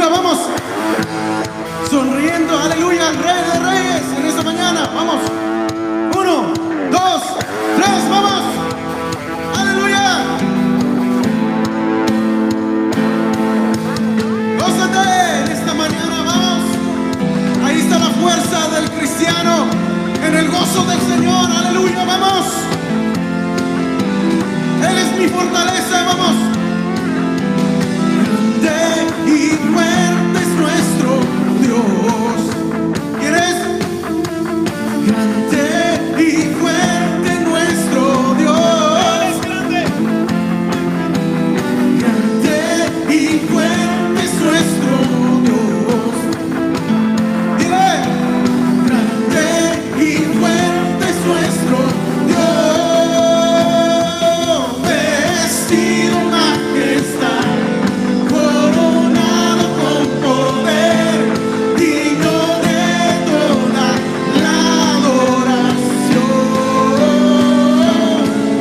altura, vamos. Sonriendo, aleluya, al Rey de Reyes en esta mañana. Vamos. 1, 2, 3, vamos. Aleluya. Gózate en esta mañana, vamos. Ahí está la fuerza del cristiano en el gozo del Señor. Aleluya, vamos. Él es mi fortaleza, vamos. Grande y fuerte es nuestro Dios. ¿Quieres? Grande y fuerte nuestro Dios. Grande y fuerte es nuestro Dios. Dile, grande y fuerte es nuestro Dios. Vestido en majestad, coronado con poder, digno de toda la adoración.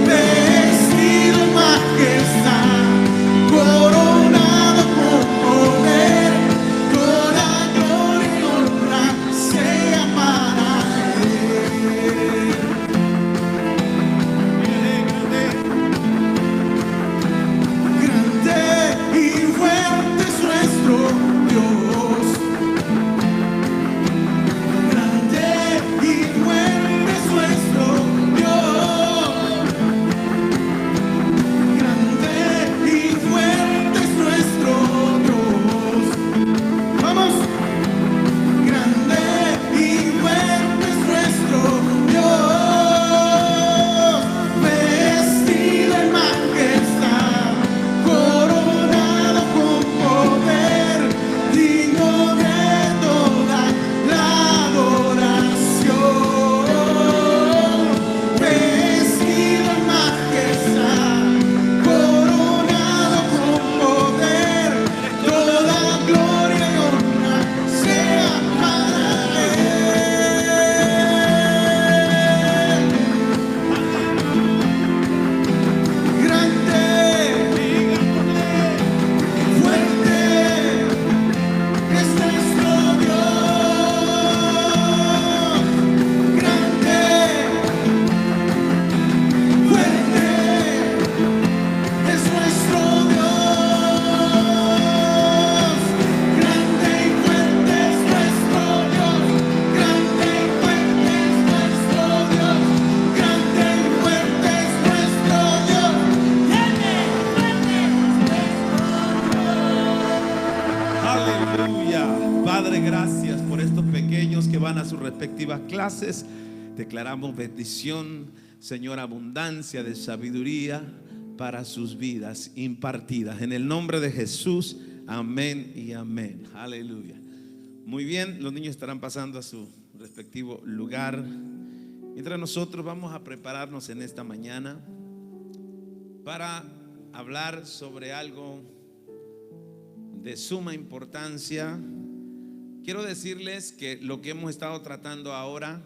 Vestido en majestad, coronado con poder, toda gloria y honra sea para Él. Grande y fuerte es nuestro Dios. Grande y fuerte es nuestro Dios. Grande y fuerte es nuestro Dios. Vamos. Grande y fuerte es nuestro Dios. Vestido en majestad, coronado con poder, digno de toda la adoración. Vestido en majestad, coronado con poder, toda gloria y honra sea para Él. Grande, fuerte es nuestro Dios. Grande, fuerte es nuestro Dios. Grande y fuerte es nuestro Dios. Grande y fuerte es nuestro Dios. Grande y fuerte es nuestro Dios. Aleluya. Padre, gracias por estos pequeños que van a sus respectivas clases. Declaramos bendición, Señor, abundancia de sabiduría para sus vidas impartidas. En el nombre de Jesús, amén y amén. Aleluya. Muy bien, los niños estarán pasando a su respectivo lugar. Mientras nosotros vamos a prepararnos en esta mañana para hablar sobre algo de suma importancia. Quiero decirles que lo que hemos estado tratando ahora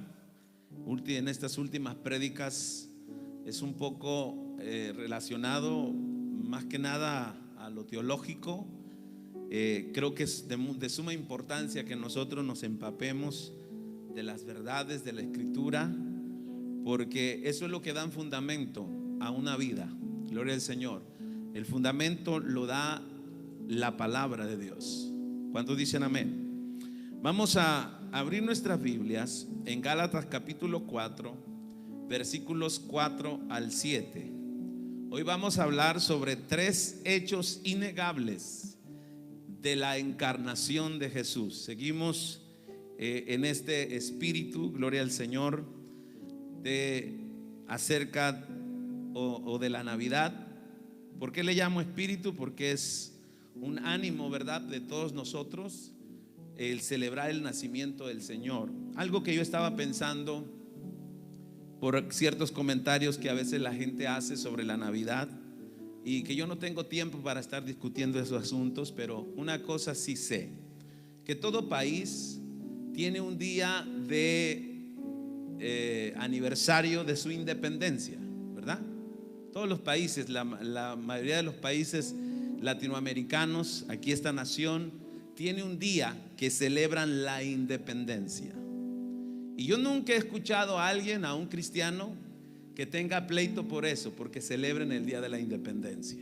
en estas últimas prédicas es un poco relacionado más que nada a lo teológico. Creo que es de suma importancia que nosotros nos empapemos de las verdades de la Escritura, porque eso es lo que da un fundamento a una vida. Gloria al Señor. El fundamento lo da la palabra de Dios. ¿Cuántos dicen amén? Vamos a abrir nuestras Biblias en Gálatas capítulo 4, versículos 4 al 7. Hoy vamos a hablar sobre 3 hechos innegables de la encarnación de Jesús. Seguimos en este espíritu, gloria al Señor, de acerca o de la Navidad. ¿Por qué le llamo espíritu? Porque es un ánimo, ¿verdad?, de todos nosotros el celebrar el nacimiento del Señor. Algo que yo estaba pensando por ciertos comentarios que a veces la gente hace sobre la Navidad, y que yo no tengo tiempo para estar discutiendo esos asuntos, pero una cosa sí sé, que todo país tiene un día de aniversario de su independencia, ¿verdad? Todos los países, la mayoría de los países latinoamericanos, aquí esta nación, tiene un día que celebran la independencia. Y yo nunca he escuchado a alguien, a un cristiano, que tenga pleito por eso, porque celebren el día de la independencia.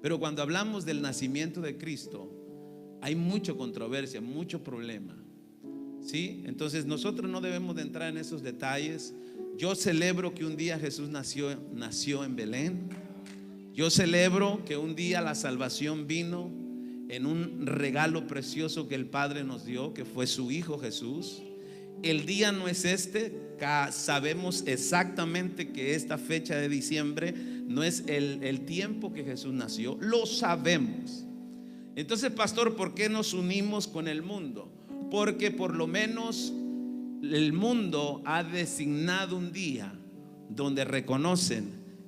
Pero cuando hablamos del nacimiento de Cristo, hay mucha controversia, mucho problema, ¿sí? Entonces nosotros no debemos de entrar en esos detalles. Yo celebro que un día Jesús nació en Belén. Yo celebro que un día la salvación vino en un regalo precioso que el Padre nos dio, que fue su Hijo Jesús. El día no es sabemos exactamente que esta fecha de diciembre no es el tiempo que Jesús nació, lo sabemos. Entonces, pastor, ¿por qué nos unimos con el mundo? Porque por lo menos el mundo ha designado un día donde reconocen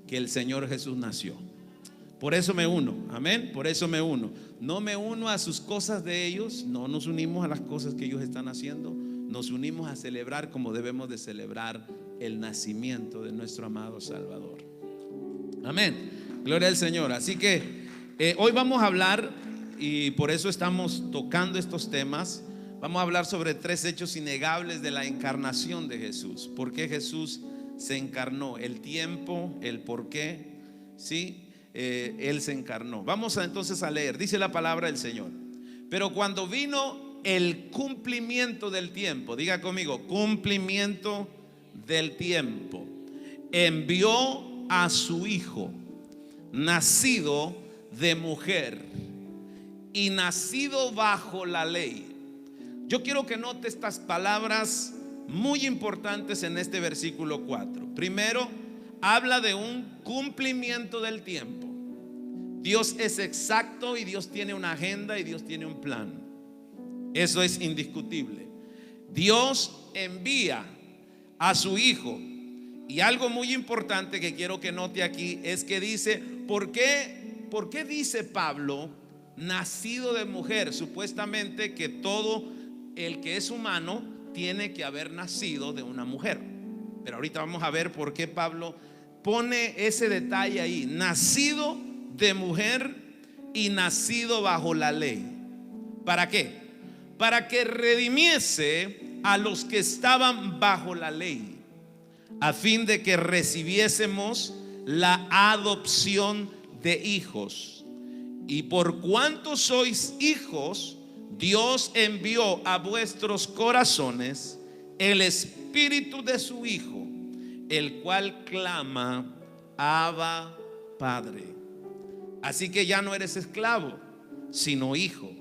que el Señor Jesús nació. Por eso me uno, amén, por eso me uno. No me uno a sus cosas de ellos, no nos unimos a las cosas que ellos están haciendo. Nos unimos a celebrar como debemos de celebrar el nacimiento de nuestro amado Salvador. Amén, gloria al Señor. Así que hoy vamos a hablar, y por eso estamos tocando estos temas. Vamos a hablar sobre 3 hechos innegables de la encarnación de Jesús. ¿Por qué Jesús se encarnó? El tiempo, el por qué, ¿sí? Él se encarnó. Vamos entonces a leer. Dice la palabra del Señor: pero cuando vino el cumplimiento del tiempo, diga conmigo, cumplimiento del tiempo, envió a su Hijo, nacido de mujer y nacido bajo la ley. Yo quiero que note estas palabras muy importantes en este versículo 4. Primero, habla de un cumplimiento del tiempo. Dios es exacto y Dios tiene una agenda y Dios tiene un plan. Eso es indiscutible. Dios envía a su Hijo. Y algo muy importante que quiero que note aquí es que dice, ¿por qué dice Pablo nacido de mujer? Supuestamente que todo el que es humano tiene que haber nacido de una mujer. Pero ahorita vamos a ver por qué Pablo pone ese detalle ahí: nacido de mujer y nacido bajo la ley. ¿Para qué? Para que redimiese a los que estaban bajo la ley, a fin de que recibiésemos la adopción de hijos. Y por cuanto sois hijos, Dios envió a vuestros corazones el Espíritu de su Hijo, el cual clama: Abba, Padre. Así que ya no eres esclavo, sino hijo.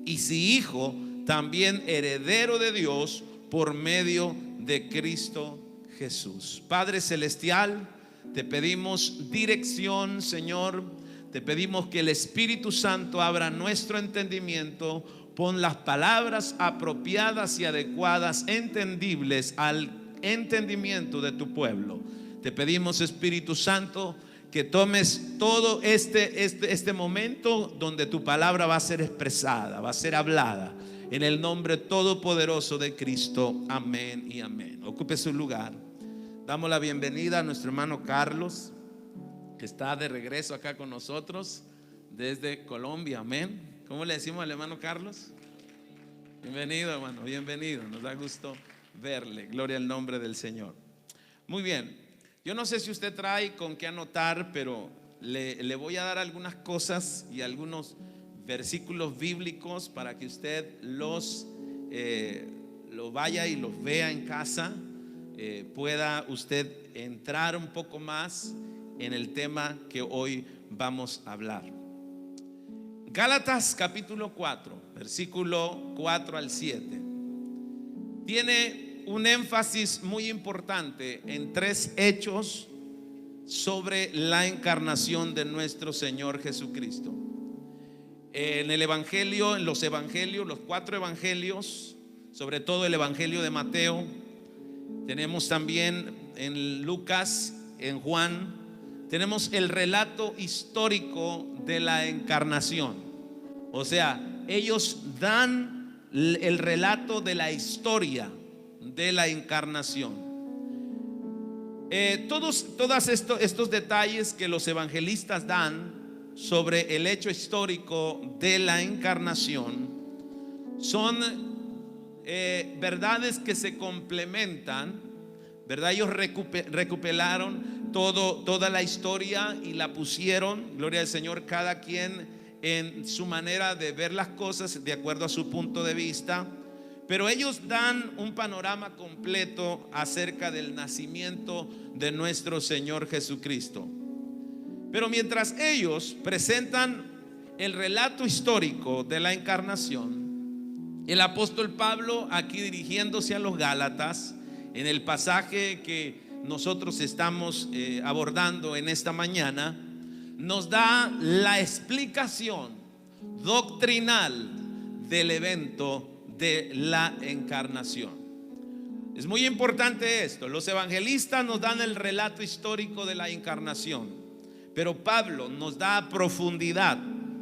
Y si hijo, también heredero de Dios por medio de Cristo Jesús. Padre celestial, te pedimos dirección, Señor. Te pedimos que el Espíritu Santo abra nuestro entendimiento. Pon las palabras apropiadas y adecuadas, entendibles al entendimiento de tu pueblo. Te pedimos, Espíritu Santo, que tomes todo este momento donde tu palabra va a ser expresada, va a ser hablada, en el nombre todopoderoso de Cristo. Amén y amén. Ocupe su lugar. Damos la bienvenida a nuestro hermano Carlos, que está de regreso acá con nosotros desde Colombia. Amén. ¿Cómo le decimos al hermano Carlos? Bienvenido, hermano, bienvenido. Nos da gusto verle. Gloria al nombre del Señor. Muy bien. Yo no sé si usted trae con qué anotar, pero le voy a dar algunas cosas y algunos versículos bíblicos para que usted lo vaya y los vea en casa. Pueda usted entrar un poco más en el tema que hoy vamos a hablar. Gálatas capítulo 4, versículo 4 al 7, tiene un énfasis muy importante en 3 hechos sobre la encarnación de nuestro Señor Jesucristo. En el Evangelio, en los Evangelios, los 4 Evangelios, sobre todo el Evangelio de Mateo, tenemos también en Lucas, en Juan, tenemos el relato histórico de la encarnación. O sea, ellos dan el relato de la historia de la encarnación. Todos estos detalles que los evangelistas dan sobre el hecho histórico de la encarnación son verdades que se complementan, ¿verdad? Ellos recuperaron toda la historia y la pusieron, gloria al Señor, cada quien en su manera de ver las cosas de acuerdo a su punto de vista. Pero ellos dan un panorama completo acerca del nacimiento de nuestro Señor Jesucristo. Pero mientras ellos presentan el relato histórico de la encarnación, el apóstol Pablo, aquí dirigiéndose a los Gálatas, en el pasaje que nosotros estamos abordando en esta mañana, nos da la explicación doctrinal del evento de la encarnación. Es muy importante esto. Los evangelistas nos dan el relato histórico de la encarnación, pero Pablo nos da a profundidad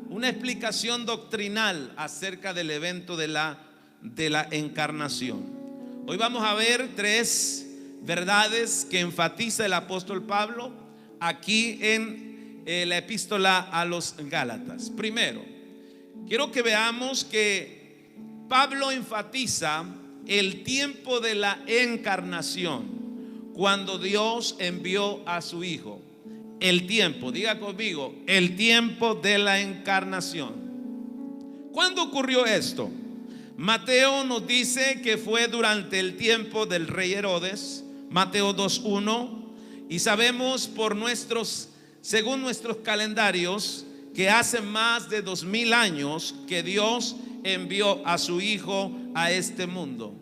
una explicación doctrinal acerca del evento de la encarnación. Hoy vamos a ver 3 verdades que enfatiza el apóstol Pablo aquí en la epístola a los Gálatas. Primero, quiero que veamos que Pablo enfatiza el tiempo de la encarnación, cuando Dios envió a su Hijo. El tiempo, diga conmigo, el tiempo de la encarnación. ¿Cuándo ocurrió esto? Mateo nos dice que fue durante el tiempo del rey Herodes, Mateo 2:1, y sabemos según nuestros calendarios, que hace más de 2000 años que Dios envió a su Hijo a este mundo.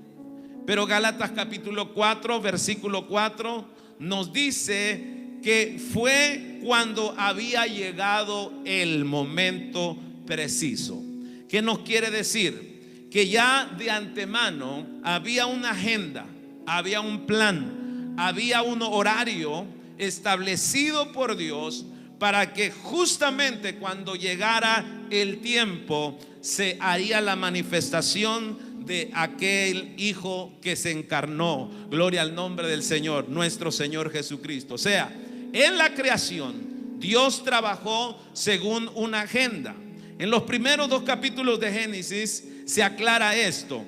Pero Gálatas capítulo 4 versículo 4 nos dice que fue cuando había llegado el momento preciso. ¿Qué nos quiere decir? Que ya de antemano había una agenda, había un plan, había un horario establecido por Dios para que justamente cuando llegara el tiempo se haría la manifestación de aquel Hijo que se encarnó. Gloria al nombre del Señor, nuestro Señor Jesucristo. O sea, en la creación Dios trabajó según una agenda. En los primeros 2 capítulos de Génesis se aclara esto.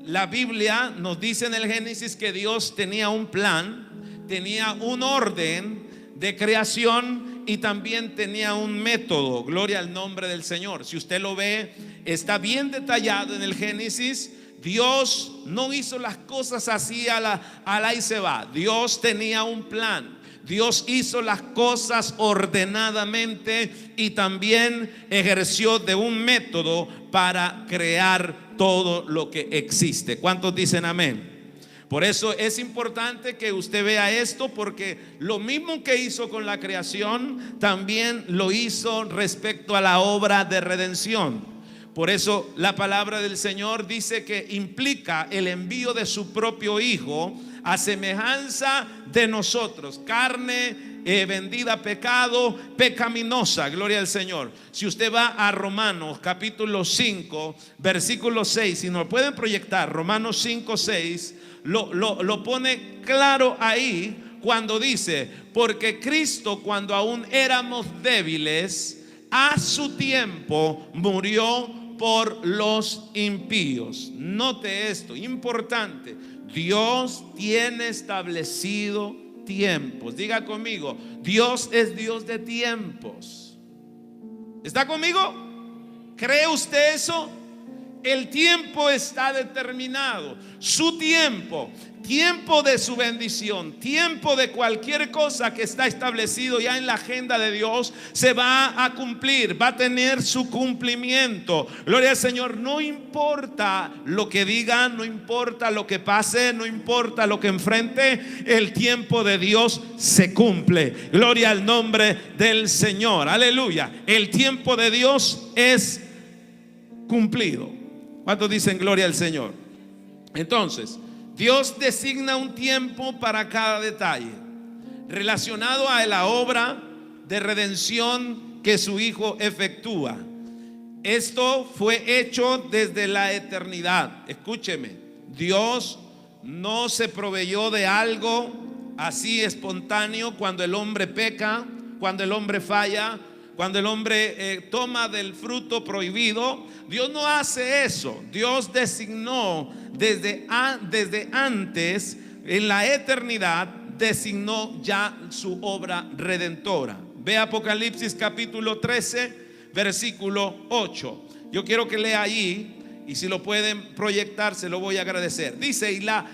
La Biblia nos dice en el Génesis que Dios tenía un plan, tenía un orden de creación y también tenía un método. Gloria al nombre del Señor. Si usted lo ve, está bien detallado en el Génesis. Dios no hizo las cosas así a la y se va. Dios tenía un plan. Dios hizo las cosas ordenadamente y también ejerció de un método para crear todo lo que existe. ¿Cuántos dicen amén? Por eso es importante que usted vea esto, porque lo mismo que hizo con la creación, también lo hizo respecto a la obra de redención. Por eso la palabra del Señor dice que implica el envío de su propio Hijo a semejanza de nosotros, carne vendida a pecado, pecaminosa. Gloria al Señor. Si usted va a Romanos capítulo 5 versículo 6, si nos pueden proyectar Romanos 5, 6, lo pone claro ahí cuando dice: porque Cristo, cuando aún éramos débiles, a su tiempo murió por los impíos. Note esto, importante. Dios tiene establecido tiempos. Diga conmigo, Dios es Dios de tiempos. ¿Está conmigo? ¿Cree usted eso? El tiempo está determinado. Su tiempo, tiempo de su bendición, tiempo de cualquier cosa que está establecido ya en la agenda de Dios, se va a cumplir, va a tener su cumplimiento. Gloria al Señor. No importa lo que digan, no importa lo que pase, no importa lo que enfrente, el tiempo de Dios se cumple. Gloria al nombre del Señor. Aleluya. El tiempo de Dios es cumplido. ¿Cuántos dicen gloria al Señor? Entonces, Dios designa un tiempo para cada detalle relacionado a la obra de redención que su Hijo efectúa. Esto fue hecho desde la eternidad. Escúcheme, Dios no se proveyó de algo así espontáneo cuando el hombre peca, cuando el hombre falla. cuando el hombre toma del fruto prohibido. Dios no hace eso. Dios designó desde antes, en la eternidad, designó ya su obra redentora. Ve Apocalipsis capítulo 13, versículo 8. Yo quiero que lea allí, y si lo pueden proyectar se lo voy a agradecer. Dice: y la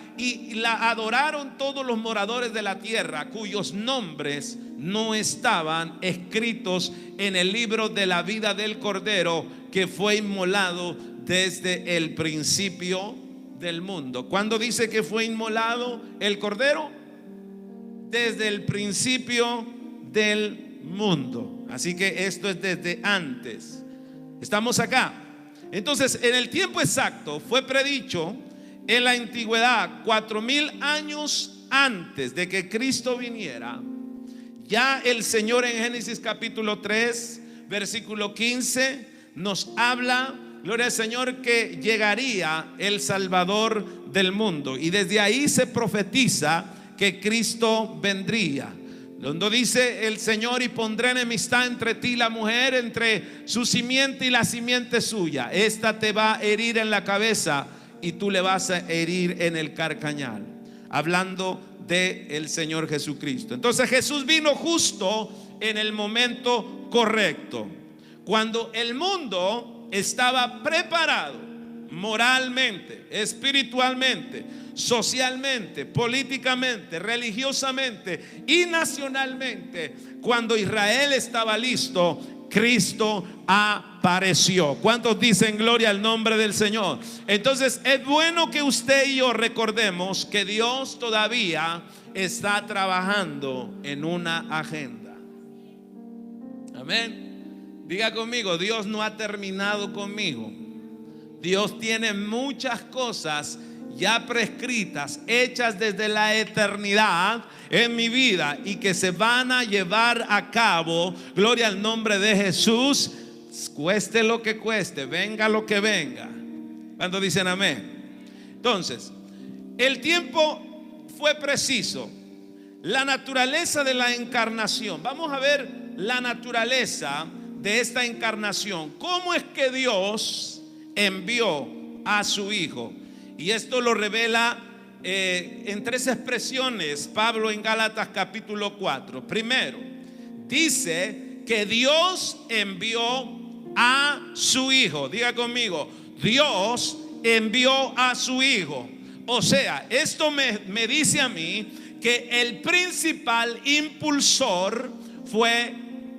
adoraron todos los moradores de la tierra, cuyos nombres no estaban escritos en el libro de la vida del Cordero, que fue inmolado desde el principio del mundo. ¿Cuándo dice que fue inmolado el Cordero? Desde el principio del mundo. Así que esto es desde antes. Estamos acá. Entonces, en el tiempo exacto fue predicho en la antigüedad, 4000 años antes de que Cristo viniera. Ya el Señor en Génesis capítulo 3, versículo 15, nos habla, gloria al Señor, que llegaría el Salvador del mundo. Y desde ahí se profetiza que Cristo vendría. Donde dice el Señor: y pondré enemistad entre ti y la mujer, entre su simiente y la simiente suya. Esta te va a herir en la cabeza y tú le vas a herir en el carcañal. Hablando del Señor Jesucristo. Entonces Jesús vino justo en el momento correcto, cuando el mundo estaba preparado moralmente, espiritualmente, socialmente, políticamente, religiosamente y nacionalmente. Cuando Israel estaba listo, Cristo apareció. ¿Cuántos dicen gloria al nombre del Señor? Entonces es bueno que usted y yo recordemos que Dios todavía está trabajando en una agenda. Amén. Diga conmigo: Dios no ha terminado conmigo. Dios tiene muchas cosas ya prescritas, hechas desde la eternidad en mi vida, y que se van a llevar a cabo, gloria al nombre de Jesús, cueste lo que cueste, venga lo que venga. ¿Cuántos dicen amén? Entonces, el tiempo fue preciso. La naturaleza de la encarnación. Vamos a ver la naturaleza de esta encarnación. ¿Cómo es que Dios envió a su Hijo? Y esto lo revela en tres expresiones Pablo en Gálatas capítulo 4. Primero, dice que Dios envió a su Hijo. Diga conmigo: Dios envió a su Hijo. O sea, esto me dice a mí que el principal impulsor fue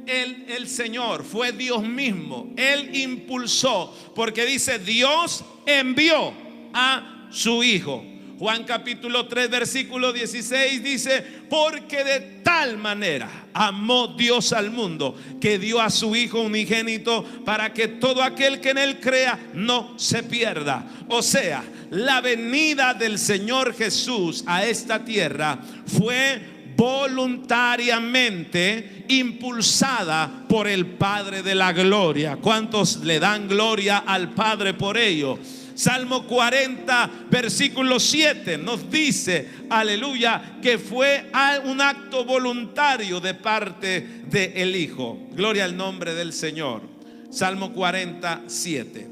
el Señor, fue Dios mismo. Él impulsó, porque dice: Dios envió a su Hijo. Juan capítulo 3 versículo 16 dice: porque de tal manera amó Dios al mundo, que dio a su Hijo unigénito, para que todo aquel que en él crea no se pierda. O sea, la venida del Señor Jesús a esta tierra fue voluntariamente impulsada por el Padre de la gloria. ¿Cuántos le dan gloria al Padre por ello? Salmo 40 versículo 7 nos dice, aleluya, que fue un acto voluntario de parte del Hijo. Gloria al nombre del Señor. Salmo 47.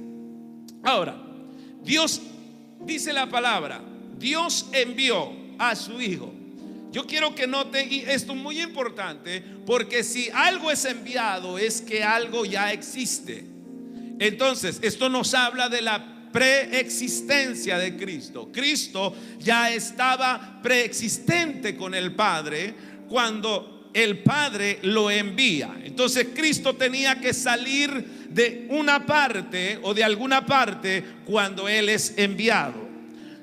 Ahora, Dios, dice la palabra, Dios envió a su Hijo. Yo quiero que noten, y esto es muy importante, porque si algo es enviado es que algo ya existe. Entonces, esto nos habla de la preexistencia de Cristo. Cristo ya estaba preexistente con el Padre cuando el Padre lo envía. Entonces Cristo tenía que salir de una parte o de alguna parte cuando Él es enviado.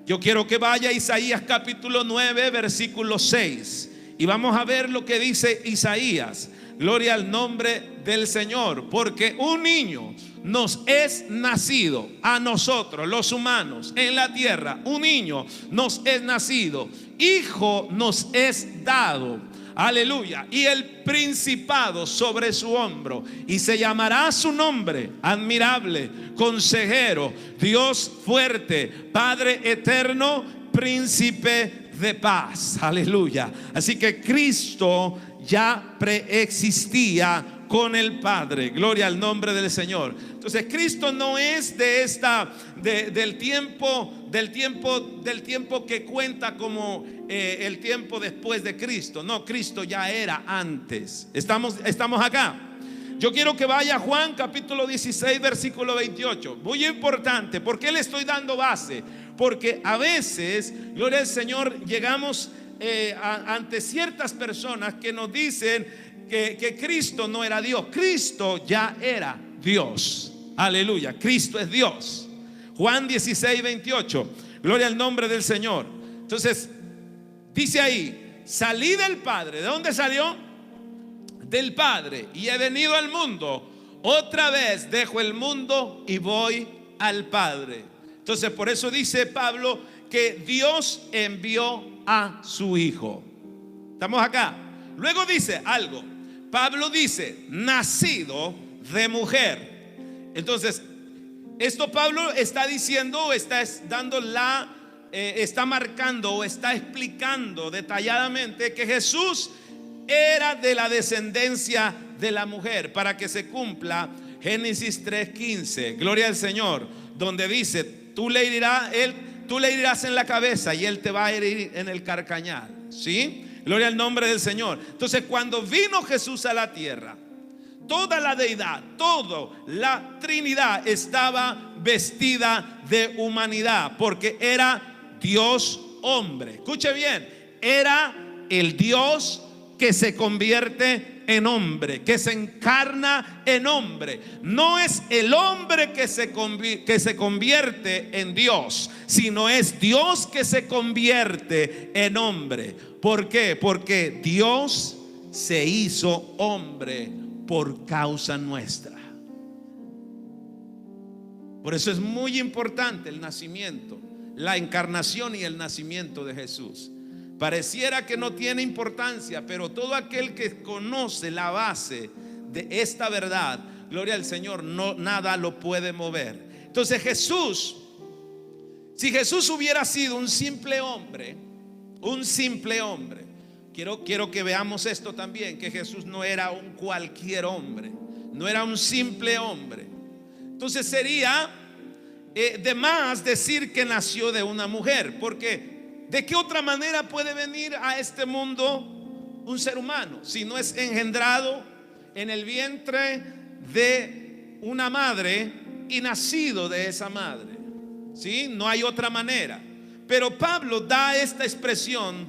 Yo quiero que vaya a Isaías capítulo 9 versículo 6 y vamos a ver lo que dice Isaías. Gloria al nombre del Señor. Porque un niño nos es nacido a nosotros los humanos en la tierra. Un niño nos es nacido, hijo nos es dado. Aleluya. Y el principado sobre su hombro, y se llamará su nombre admirable, consejero, Dios fuerte, Padre eterno, príncipe de paz. Aleluya. Así que Cristo ya preexistía con el Padre. Gloria al nombre del Señor. Entonces Cristo no es del tiempo que cuenta como el tiempo después de Cristo. No, Cristo ya era antes. Estamos acá. Yo quiero que vaya a Juan capítulo 16 versículo 28. Muy importante. ¿Por qué le estoy dando base? Porque a veces, gloria al Señor, llegamos ante ciertas personas que nos dicen que Cristo no era Dios. Cristo ya era Dios. Aleluya, Cristo es Dios. Juan 16, 28. Gloria al nombre del Señor. Entonces, dice ahí: salí del Padre. ¿De dónde salió? Del Padre, y he venido al mundo. Otra vez dejo el mundo y voy al Padre. Entonces, por eso dice Pablo que Dios envió a su Hijo. ¿Estamos acá? Luego dice algo. Pablo dice: nacido de mujer. Entonces, esto Pablo está diciendo, está marcando o está explicando detalladamente que Jesús era de la descendencia de la mujer, para que se cumpla Génesis 3:15. Gloria al Señor, donde dice: tú le herirás en la cabeza y él te va a herir en el carcañal. ¿Sí? Gloria al nombre del Señor. Entonces, cuando vino Jesús a la tierra, toda la deidad, toda la Trinidad estaba vestida de humanidad, porque era Dios hombre. Escuche bien, era el Dios que se convierte en hombre, que se encarna en hombre. No es el hombre que se convierte en Dios, sino es Dios que se convierte en hombre. ¿Por qué? Porque Dios se hizo hombre por causa nuestra. Por eso es muy importante el nacimiento, la encarnación y el nacimiento de Jesús. Pareciera que no tiene importancia, pero todo aquel que conoce la base de esta verdad, gloria al Señor, nada lo puede mover. Entonces Jesús, si Jesús hubiera sido un simple hombre, quiero que veamos esto también, que Jesús no era un cualquier hombre, no era un simple hombre. Entonces sería de más decir que nació de una mujer, porque ¿de qué otra manera puede venir a este mundo un ser humano si no es engendrado en el vientre de una madre y nacido de esa madre? ¿Sí? No hay otra manera. Pero Pablo da esta expresión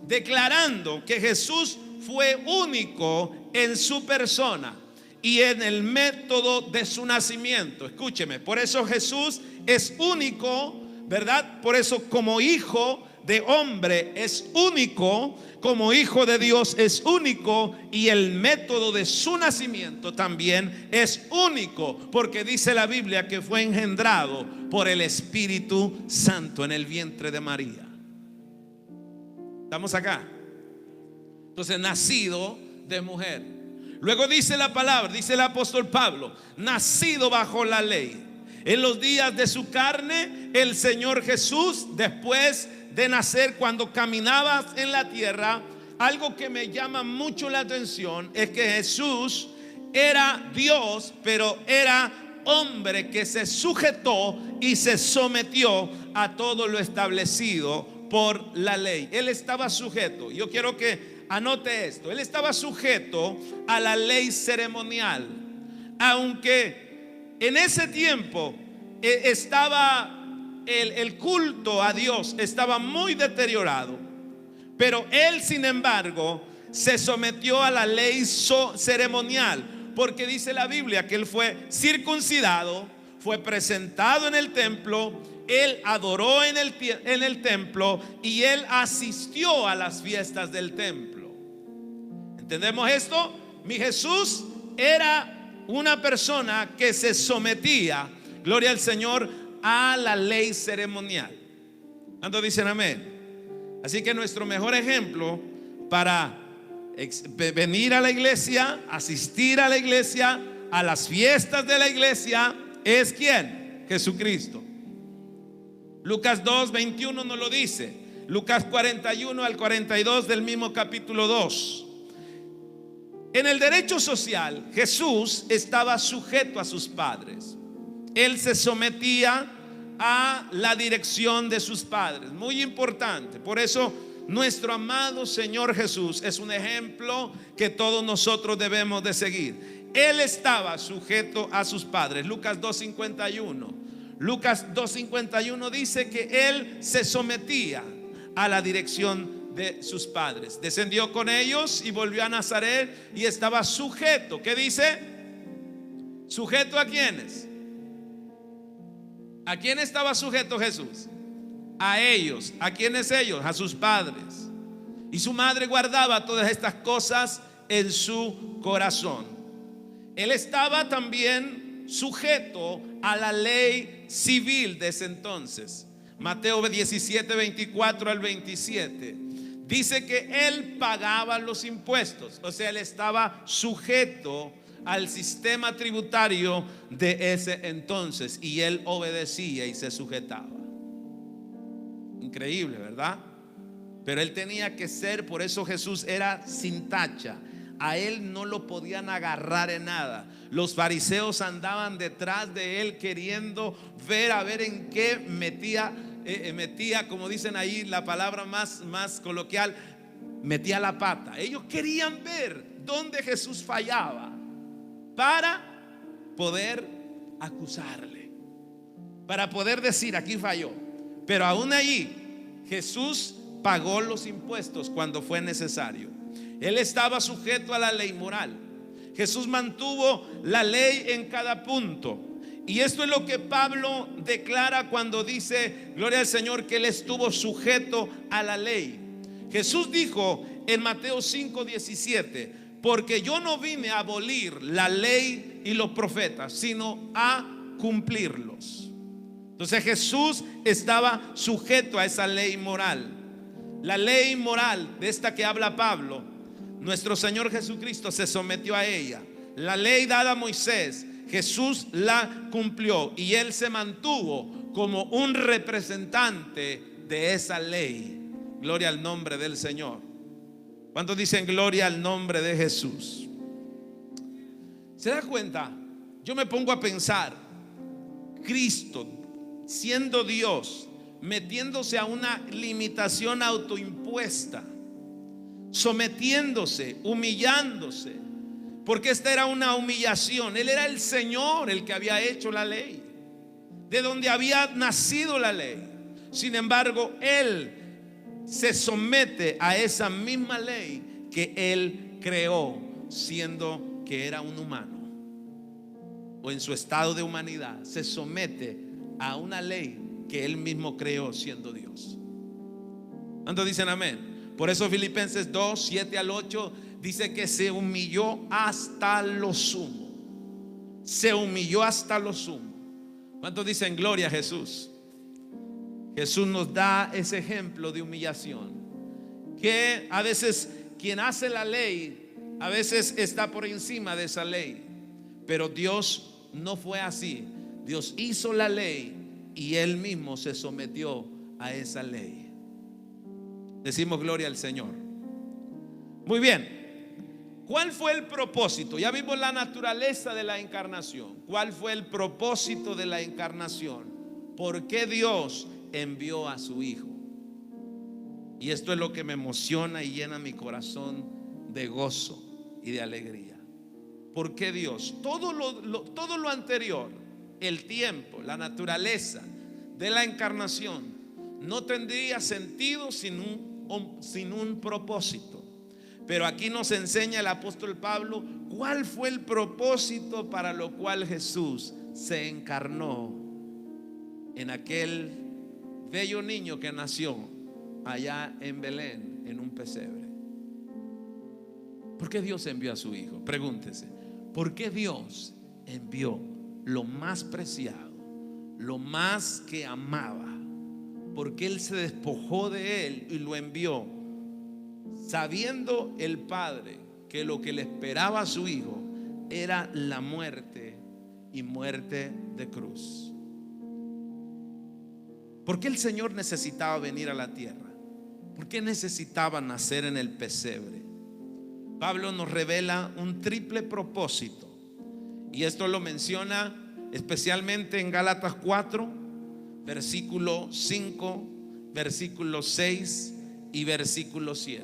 declarando que Jesús fue único en su persona y en el método de su nacimiento. Escúcheme, por eso Jesús es único, ¿verdad? Por eso como hijo de hombre es único, como hijo de Dios es único, y el método de su nacimiento también es único, porque dice la Biblia que fue engendrado por el Espíritu Santo en el vientre de María. ¿Estamos acá? Entonces, nacido de mujer. Luego dice la palabra, dice el apóstol Pablo: nacido bajo la ley. En los días de su carne, el Señor Jesús, después de nacer, cuando caminaba en la tierra, algo que me llama mucho la atención es que Jesús era Dios, pero era hombre que se sujetó y se sometió a todo lo establecido por la ley. Él estaba sujeto. Yo quiero que anote esto. Él estaba sujeto a la ley ceremonial, aunque en ese tiempo estaba el culto a Dios estaba muy deteriorado, pero él, sin embargo, se sometió a la ley ceremonial, porque dice la Biblia que él fue circuncidado, fue presentado en el templo, él adoró en el templo y él asistió a las fiestas del templo. ¿Entendemos esto? Mi Jesús era una persona que se sometía, gloria al Señor, a la ley ceremonial. ¿Cuántos dicen amén? Así que nuestro mejor ejemplo para venir a la iglesia, asistir a la iglesia, a las fiestas de la iglesia, es ¿quién? Jesucristo. Lucas 2:21 nos lo dice. Lucas 41 al 42 del mismo capítulo 2. En el derecho social, Jesús estaba sujeto a sus padres. Él se sometía a la dirección de sus padres. Muy importante. Por eso nuestro amado Señor Jesús es un ejemplo que todos nosotros debemos de seguir. Él estaba sujeto a sus padres. Lucas 2:51. Lucas 2:51 dice que él se sometía a la dirección de sus padres. Descendió con ellos y volvió a Nazaret y estaba sujeto. ¿Qué dice? ¿Sujeto a quiénes? ¿A quién estaba sujeto Jesús? A ellos. ¿A quiénes ellos? A sus padres. Y su madre guardaba todas estas cosas en su corazón. Él estaba también sujeto a la ley civil de ese entonces. Mateo 17, 24 al 27. Dice que él pagaba los impuestos. O sea, él estaba sujeto al sistema tributario de ese entonces. Y él obedecía y se sujetaba. Increíble, ¿verdad? Pero él tenía que ser, por eso Jesús era sin tacha. A él no lo podían agarrar en nada. Los fariseos andaban detrás de él queriendo ver a ver en qué metía, como dicen ahí la palabra más coloquial, metía la pata. Ellos querían ver dónde Jesús fallaba para poder acusarle, para poder decir aquí falló. Pero aún allí Jesús pagó los impuestos cuando fue necesario. Él estaba sujeto a la ley moral. Jesús mantuvo la ley en cada punto. Y esto es lo que Pablo declara cuando dice, gloria al Señor, que él estuvo sujeto a la ley. Jesús dijo en Mateo 5:17, porque yo no vine a abolir la ley y los profetas, sino a cumplirlos. Entonces Jesús estaba sujeto a esa ley moral. La ley moral de esta que habla Pablo, nuestro Señor Jesucristo se sometió a ella. La ley dada a Moisés, Jesús la cumplió y él se mantuvo como un representante de esa ley. Gloria al nombre del Señor. ¿Cuántos dicen gloria al nombre de Jesús? ¿Se da cuenta? Yo me pongo a pensar, Cristo siendo Dios, metiéndose a una limitación autoimpuesta, sometiéndose, humillándose, porque esta era una humillación. Él era el Señor el que había hecho la ley, de donde había nacido la ley. Sin embargo, Él se somete a esa misma ley que Él creó, siendo que era un humano, o en su estado de humanidad, se somete a una ley que Él mismo creó siendo Dios. ¿Cuántos dicen amén? Por eso Filipenses 2, 7 al 8 dice que se humilló hasta lo sumo. Se humilló hasta lo sumo. ¿Cuántos dicen gloria a Jesús? Jesús nos da ese ejemplo de humillación, que a veces quien hace la ley a veces está por encima de esa ley. Pero Dios no fue así. Dios hizo la ley y Él mismo se sometió a esa ley. Decimos gloria al Señor. Muy bien. ¿Cuál fue el propósito? Ya vimos la naturaleza de la encarnación. ¿Cuál fue el propósito de la encarnación? ¿Por qué Dios envió a su Hijo? Y esto es lo que me emociona y llena mi corazón de gozo y de alegría. ¿Por qué Dios? Todo lo anterior, el tiempo, la naturaleza de la encarnación, no tendría sentido sin un propósito. Pero aquí nos enseña el apóstol Pablo cuál fue el propósito para lo cual Jesús se encarnó en aquel bello niño que nació allá en Belén, en un pesebre. ¿Por qué Dios envió a su Hijo? Pregúntese, ¿por qué Dios envió lo más preciado, lo más que amaba? Porque Él se despojó de Él y lo envió, sabiendo el Padre que lo que le esperaba a su Hijo era la muerte, y muerte de cruz. ¿Por qué el Señor necesitaba venir a la tierra? ¿Por qué necesitaba nacer en el pesebre? Pablo nos revela un triple propósito. Y esto lo menciona especialmente en Gálatas 4, versículo 5, versículo 6 y versículo 7.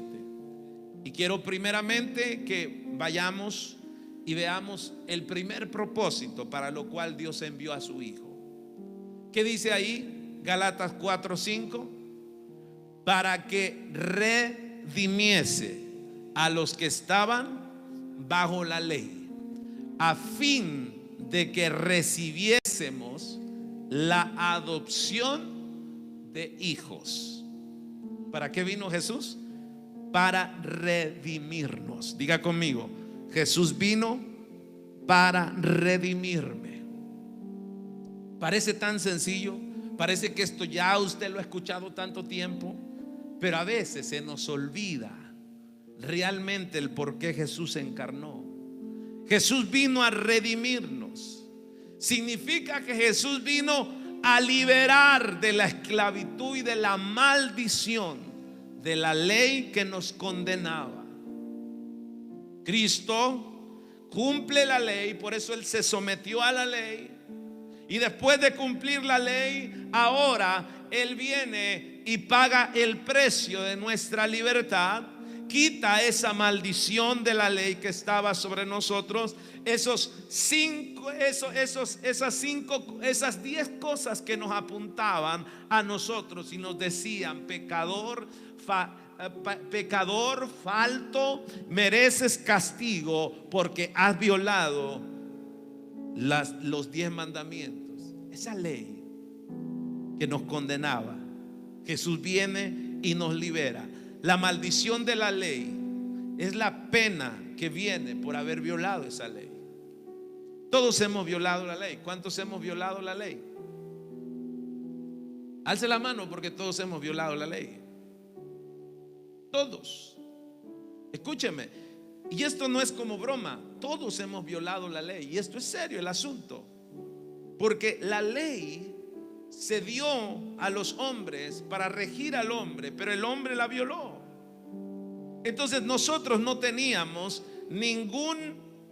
Y quiero primeramente que vayamos y veamos el primer propósito para lo cual Dios envió a su Hijo. ¿Qué dice ahí? Gálatas 4, 5. Para que redimiese a los que estaban bajo la ley, a fin de que recibiésemos la adopción de hijos. ¿Para qué vino Jesús? Para redimirnos. Diga conmigo: Jesús vino para redimirme. Parece tan sencillo, parece que esto ya usted lo ha escuchado tanto tiempo, pero a veces se nos olvida realmente el por qué Jesús se encarnó. Jesús vino a redimirnos. Significa que Jesús vino a liberar de la esclavitud y de la maldición de la ley que nos condenaba. Cristo cumple la ley, por eso Él se sometió a la ley. Y después de cumplir la ley, ahora Él viene y paga el precio de nuestra libertad. Quita esa maldición de la ley que estaba sobre nosotros. Esas 10 cosas que nos apuntaban a nosotros y nos decían: pecador, falto, mereces castigo porque has violado los 10 mandamientos. Esa ley que nos condenaba, Jesús viene y nos libera. La maldición de la ley es la pena que viene por haber violado esa ley. Todos hemos violado la ley. ¿Cuántos hemos violado la ley? Alce la mano porque todos hemos violado la ley. Todos. Escúcheme. Y esto no es como broma. Todos hemos violado la ley. Y esto es serio el asunto. Porque la ley se dio a los hombres para regir al hombre, pero el hombre la violó. Entonces nosotros no teníamos ningún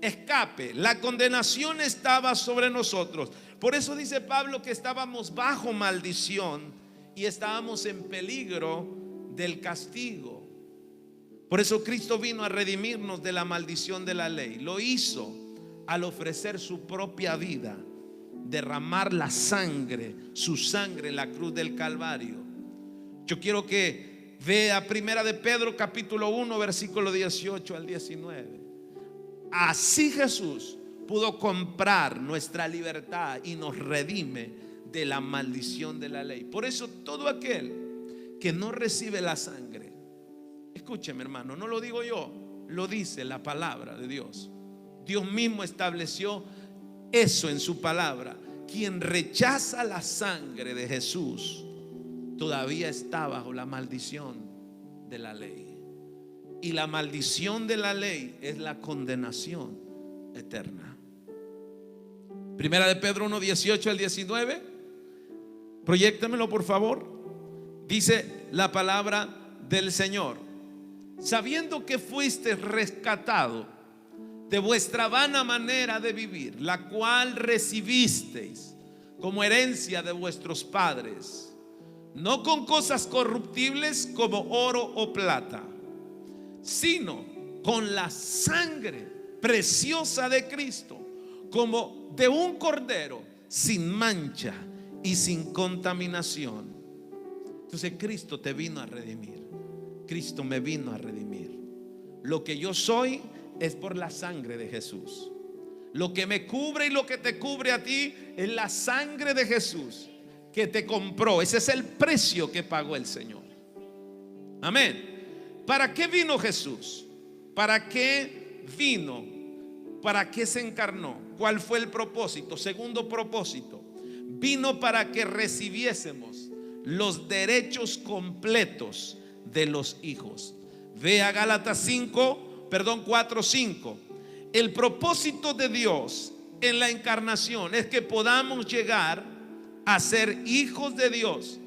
escape. La condenación estaba sobre nosotros. Por eso dice Pablo que estábamos bajo maldición y estábamos en peligro del castigo. Por eso Cristo vino a redimirnos de la maldición de la ley. Lo hizo al ofrecer su propia vida, derramar la sangre, su sangre en la cruz del Calvario. Yo quiero que vea Primera de Pedro capítulo 1 versículo 18 al 19. Así Jesús pudo comprar nuestra libertad y nos redime de la maldición de la ley. Por eso todo aquel que no recibe la sangre, escúcheme hermano, no lo digo yo, lo dice la palabra de Dios. Dios mismo estableció eso en su palabra. Quien rechaza la sangre de Jesús todavía está bajo la maldición de la ley. Y la maldición de la ley es la condenación eterna. Primera de Pedro 1, 18 al 19. Proyéctamelo por favor. Dice la palabra del Señor: sabiendo que fuiste rescatado de vuestra vana manera de vivir, la cual recibisteis como herencia de vuestros padres, no con cosas corruptibles como oro o plata, sino con la sangre preciosa de Cristo, como de un cordero sin mancha y sin contaminación. Entonces Cristo te vino a redimir. Cristo me vino a redimir. Lo que yo soy es por la sangre de Jesús. Lo que me cubre y lo que te cubre a ti es la sangre de Jesús que te compró. Ese es el precio que pagó el Señor. Amén. ¿Para qué vino Jesús? ¿Para qué vino? ¿Para qué se encarnó? ¿Cuál fue el propósito? Segundo propósito: vino para que recibiésemos los derechos completos de los hijos. Vea Gálatas 4:5. El propósito de Dios en la encarnación es que podamos llegar a ser hijos de Dios.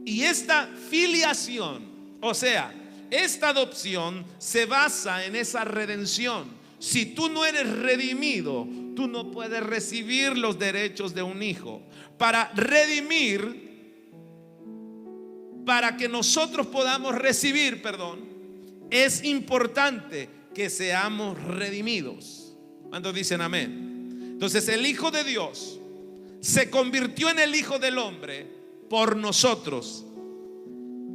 Y esta filiación, o sea, esta adopción se basa en esa redención. Si tú no eres redimido, tú no puedes recibir los derechos de un hijo. Para redimir, para que nosotros podamos recibir perdón, es importante que seamos redimidos. ¿Cuántos dicen amén? Entonces el Hijo de Dios se convirtió en el Hijo del Hombre por nosotros,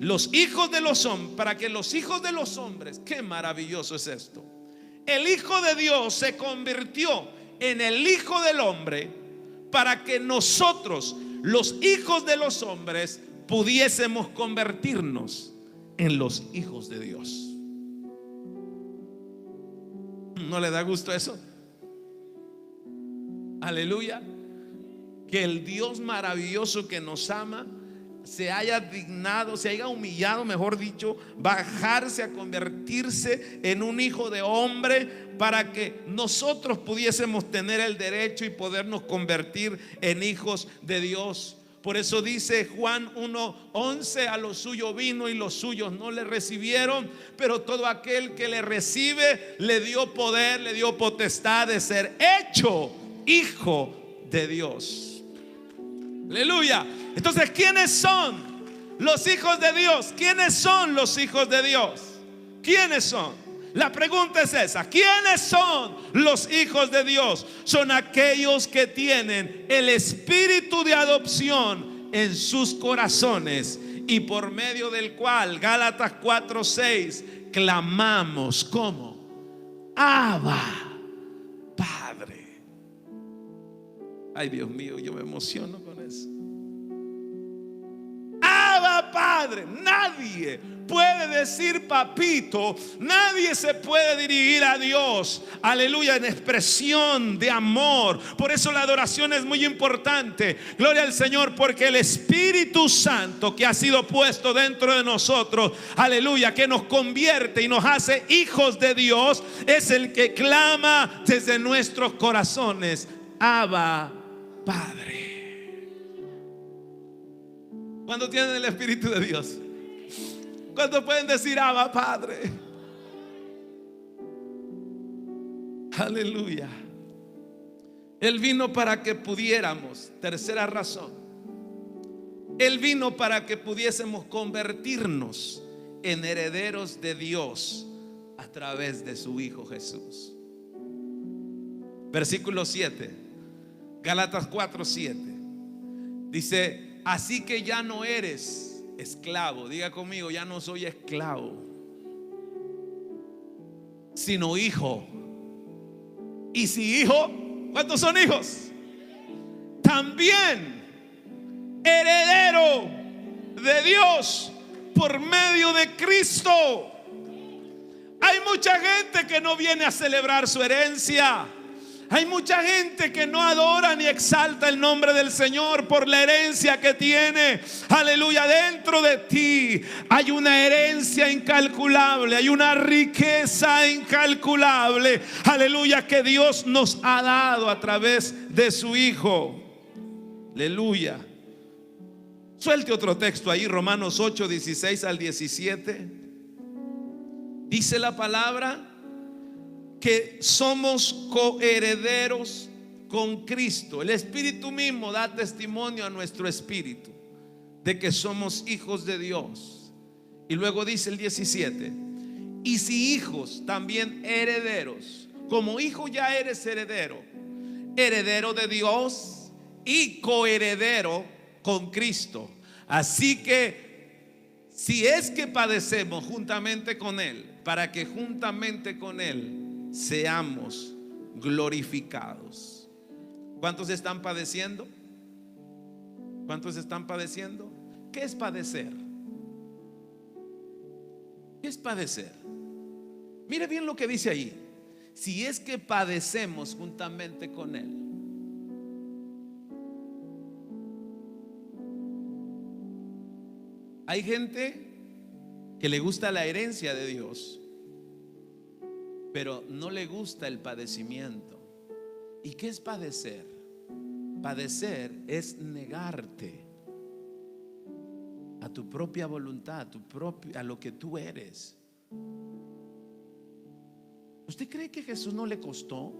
los hijos de los hombres, para que los hijos de los hombres, qué maravilloso es esto. El Hijo de Dios se convirtió en el Hijo del Hombre para que nosotros, los hijos de los hombres, pudiésemos convertirnos en los hijos de Dios. ¿No le da gusto eso? Aleluya. Que el Dios maravilloso que nos ama se haya dignado, se haya humillado, mejor dicho, bajarse a convertirse en un hijo de hombre para que nosotros pudiésemos tener el derecho y podernos convertir en hijos de Dios. Por eso dice Juan 1:11: a lo suyo vino y los suyos no le recibieron, pero todo aquel que le recibe le dio poder, le dio potestad de ser hecho hijo de Dios. Aleluya. Entonces, ¿quiénes son los hijos de Dios? ¿Quiénes son los hijos de Dios? ¿Quiénes son? La pregunta es esa: ¿quiénes son los hijos de Dios? Son aquellos que tienen el espíritu de adopción en sus corazones y por medio del cual, Gálatas 4:6, clamamos como Abba, Padre. Ay, Dios mío, yo me emociono con eso. Abba, Padre. Nadie puede decir papito, nadie se puede dirigir a Dios, aleluya, en expresión de amor. Por eso la adoración es muy importante. Gloria al Señor, porque el Espíritu Santo que ha sido puesto dentro de nosotros, aleluya, que nos convierte y nos hace hijos de Dios, es el que clama desde nuestros corazones: Abba, Padre. ¿Cuántos tienen el Espíritu de Dios? ¿Cuántos pueden decir Abba, Padre? Aleluya. Él vino para que pudiéramos, tercera razón, Él vino para que pudiésemos convertirnos en herederos de Dios a través de su Hijo Jesús. Versículo 7, Gálatas 4:7 dice: así que ya no eres esclavo. Diga conmigo: ya no soy esclavo, sino hijo. Y si hijo, ¿cuántos son hijos? También heredero de Dios por medio de Cristo. Hay mucha gente que no viene a celebrar su herencia. Hay mucha gente que no adora ni exalta el nombre del Señor por la herencia que tiene. Aleluya. Dentro de ti hay una herencia incalculable, hay una riqueza incalculable, aleluya, que Dios nos ha dado a través de su Hijo. Aleluya. Suelte otro texto ahí, Romanos 8:16 al 17. Dice la palabra que somos coherederos con Cristo. El Espíritu mismo da testimonio a nuestro espíritu de que somos hijos de Dios. Y luego dice el 17: y si hijos, también herederos. Como hijo ya eres heredero, heredero de Dios y coheredero con Cristo. Así que si es que padecemos juntamente con Él, para que juntamente con Él seamos glorificados. ¿Cuántos están padeciendo? ¿Cuántos están padeciendo? ¿Qué es padecer? ¿Qué es padecer? Mire bien lo que dice ahí: si es que padecemos juntamente con Él. Hay gente que le gusta la herencia de Dios, pero no le gusta el padecimiento. ¿Y qué es padecer? Padecer es negarte a tu propia voluntad, a lo que tú eres, ¿Usted cree que Jesús no le costó?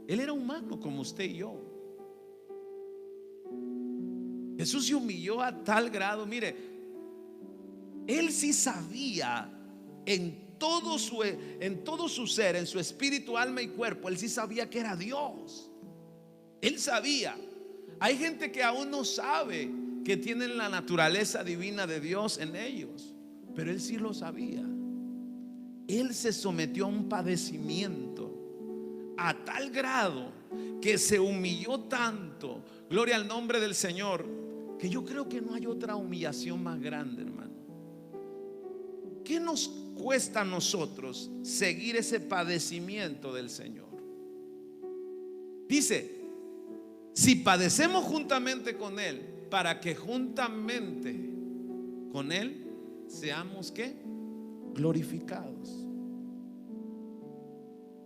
Él era humano como usted y yo. Jesús se humilló a tal grado, mire, Él sí sabía en todo su ser, en su espíritu, alma y cuerpo, Él sí sabía que era Dios. Él sabía. Hay gente que aún no sabe que tienen la naturaleza divina de Dios en ellos, pero Él sí lo sabía. Él se sometió a un padecimiento a tal grado que se humilló tanto, gloria al nombre del Señor, que yo creo que no hay otra humillación más grande, hermano. ¿Qué nos cuesta a nosotros seguir ese padecimiento del Señor? Dice, si padecemos juntamente con Él, para que juntamente con Él seamos ¿qué? Glorificados.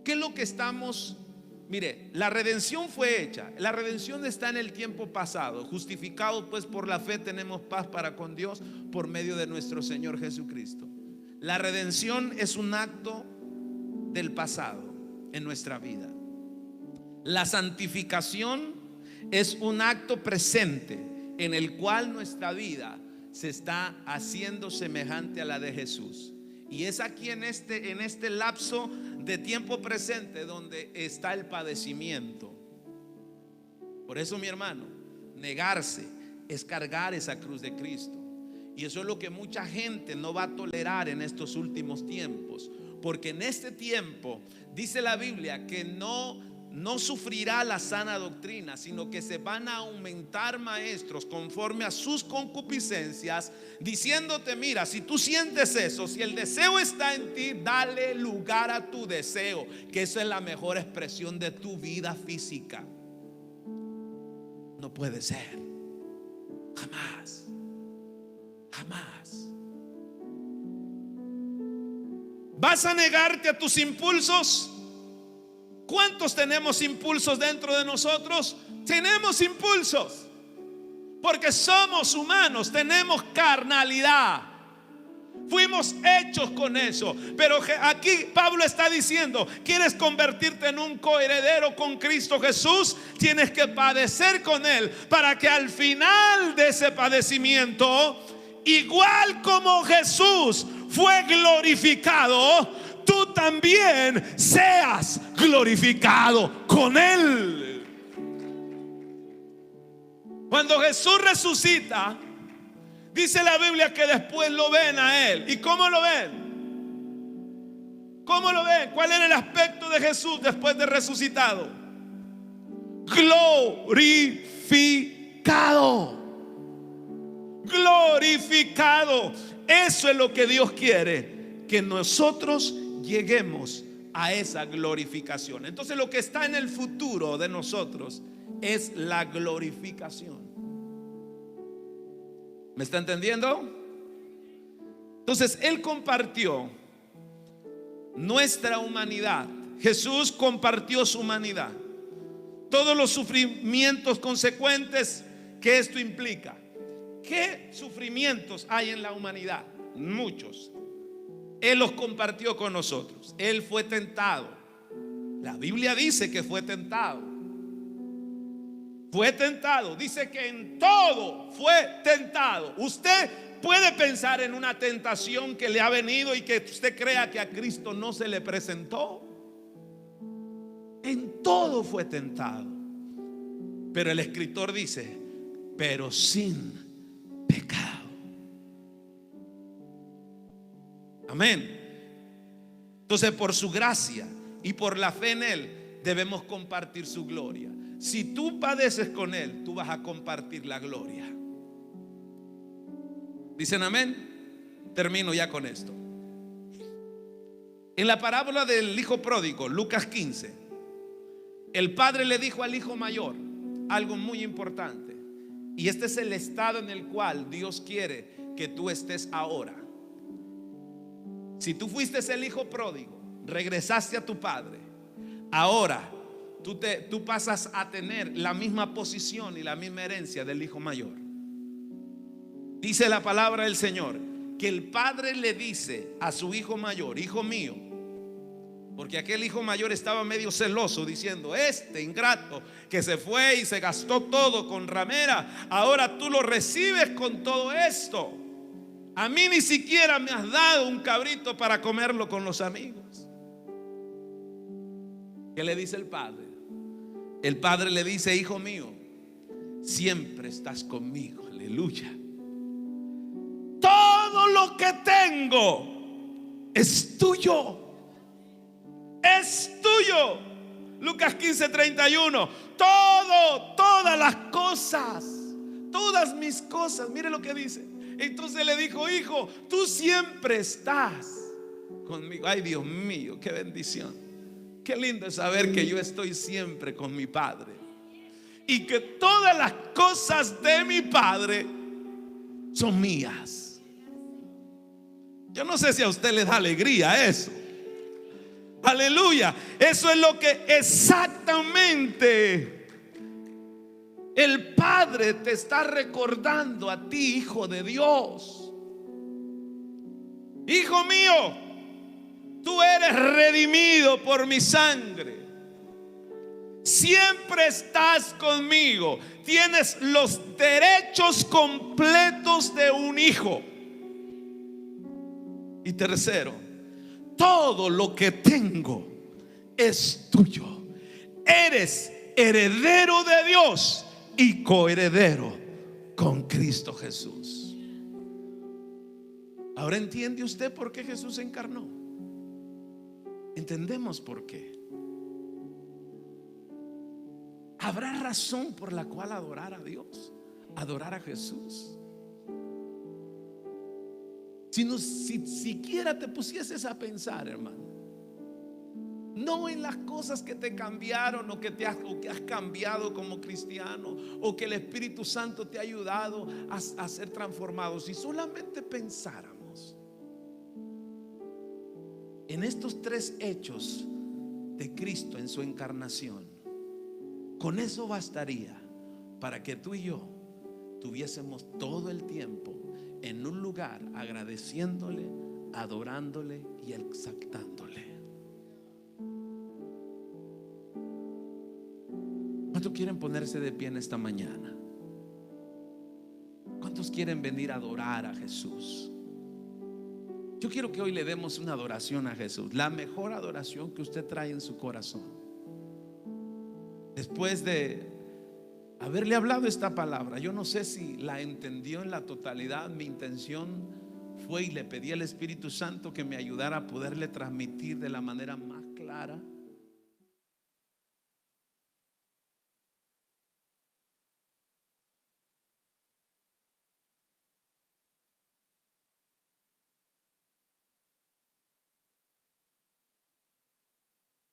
¿Qué es lo que estamos? Mire, la redención fue hecha. La redención está en el tiempo pasado. Justificados pues por la fe tenemos paz para con Dios por medio de nuestro Señor Jesucristo. La redención es un acto del pasado en nuestra vida. La santificación es un acto presente en el cual nuestra vida se está haciendo semejante a la de Jesús. Y es aquí en este lapso de tiempo presente donde está el padecimiento. Por eso, mi hermano, negarse es cargar esa cruz de Cristo. Y eso es lo que mucha gente no va a tolerar en estos últimos tiempos. Porque en este tiempo dice la Biblia que no sufrirá la sana doctrina, sino que se van a aumentar maestros conforme a sus concupiscencias, diciéndote, mira, si tú sientes eso, si el deseo está en ti, dale lugar a tu deseo, que eso es la mejor expresión de tu vida física. No puede ser. Jamás. Jamás. ¿Vas a negarte a tus impulsos? ¿Cuántos tenemos impulsos dentro de nosotros? Tenemos impulsos, porque somos humanos, tenemos carnalidad. Fuimos hechos con eso. Pero aquí Pablo está diciendo, ¿quieres convertirte en un coheredero con Cristo Jesús? Tienes que padecer con Él, para que al final de ese padecimiento, igual como Jesús fue glorificado, tú también seas glorificado con Él. Cuando Jesús resucita, dice la Biblia que después lo ven a Él. ¿Y cómo lo ven? ¿Cómo lo ven? ¿Cuál era el aspecto de Jesús después de resucitado? Glorificado. Glorificado. Eso es lo que Dios quiere, que nosotros lleguemos a esa glorificación. Entonces lo que está en el futuro de nosotros es la glorificación. ¿Me está entendiendo? Entonces Él compartió nuestra humanidad. Jesús compartió su humanidad, todos los sufrimientos consecuentes que esto implica. ¿Qué sufrimientos hay en la humanidad? Muchos. Él los compartió con nosotros. Él fue tentado. La Biblia dice que fue tentado. Fue tentado. Dice que en todo fue tentado. Usted puede pensar en una tentación que le ha venido y que usted crea que a Cristo no se le presentó. En todo fue tentado. Pero el escritor dice, pero sin pecado. Amén. Entonces, por su gracia y por la fe en Él, debemos compartir su gloria. Si tú padeces con Él, tú vas a compartir la gloria. ¿Dicen amén? Termino ya con esto. En la parábola del hijo pródigo, Lucas 15, el padre le dijo al hijo mayor algo muy importante. Y este es el estado en el cual Dios quiere que tú estés ahora. Si tú fuiste el hijo pródigo, regresaste a tu padre, ahora tú pasas a tener la misma posición y la misma herencia del hijo mayor. Dice la palabra del Señor que el padre le dice a su hijo mayor, hijo mío, Porque aquel hijo mayor estaba medio celoso, diciendo: este ingrato que se fue y se gastó todo con ramera, ahora tú lo recibes con todo esto. A mí ni siquiera me has dado un cabrito para comerlo con los amigos. ¿Qué le dice el padre? El padre le dice: hijo mío, siempre estás conmigo. Aleluya. Todo lo que tengo es tuyo. Es tuyo. Lucas 15:31. Todas las cosas, todas mis cosas. Mire lo que dice. Entonces le dijo: hijo, tú siempre estás conmigo. Ay, Dios mío, qué bendición. Qué lindo es saber que yo estoy siempre con mi Padre y que todas las cosas de mi Padre son mías. Yo no sé si a usted le da alegría eso. Aleluya. Eso es lo que exactamente el Padre te está recordando a ti, hijo de Dios. Hijo mío, tú eres redimido por mi sangre. Siempre estás conmigo. Tienes los derechos completos de un hijo. Y tercero, todo lo que tengo es tuyo. Eres heredero de Dios y coheredero con Cristo Jesús. Ahora entiende usted por qué Jesús se encarnó. Entendemos por qué. ¿Habrá razón por la cual adorar a Dios, adorar a Jesús? Si siquiera te pusieses a pensar, hermano, no en las cosas que te cambiaron o que has cambiado como cristiano, o que el Espíritu Santo te ha ayudado a ser transformado. Si solamente pensáramos en estos tres hechos de Cristo en su encarnación, con eso bastaría para que tú y yo tuviésemos todo el tiempo en un lugar agradeciéndole, adorándole y exaltándole. ¿Cuántos quieren ponerse de pie en esta mañana? ¿Cuántos quieren venir a adorar a Jesús? Yo quiero que hoy le demos una adoración a Jesús, la mejor adoración que usted trae en su corazón. Después de haberle hablado esta palabra, yo no sé si la entendió en la totalidad. Mi intención fue, y le pedí al Espíritu Santo que me ayudara a poderle transmitir de la manera más clara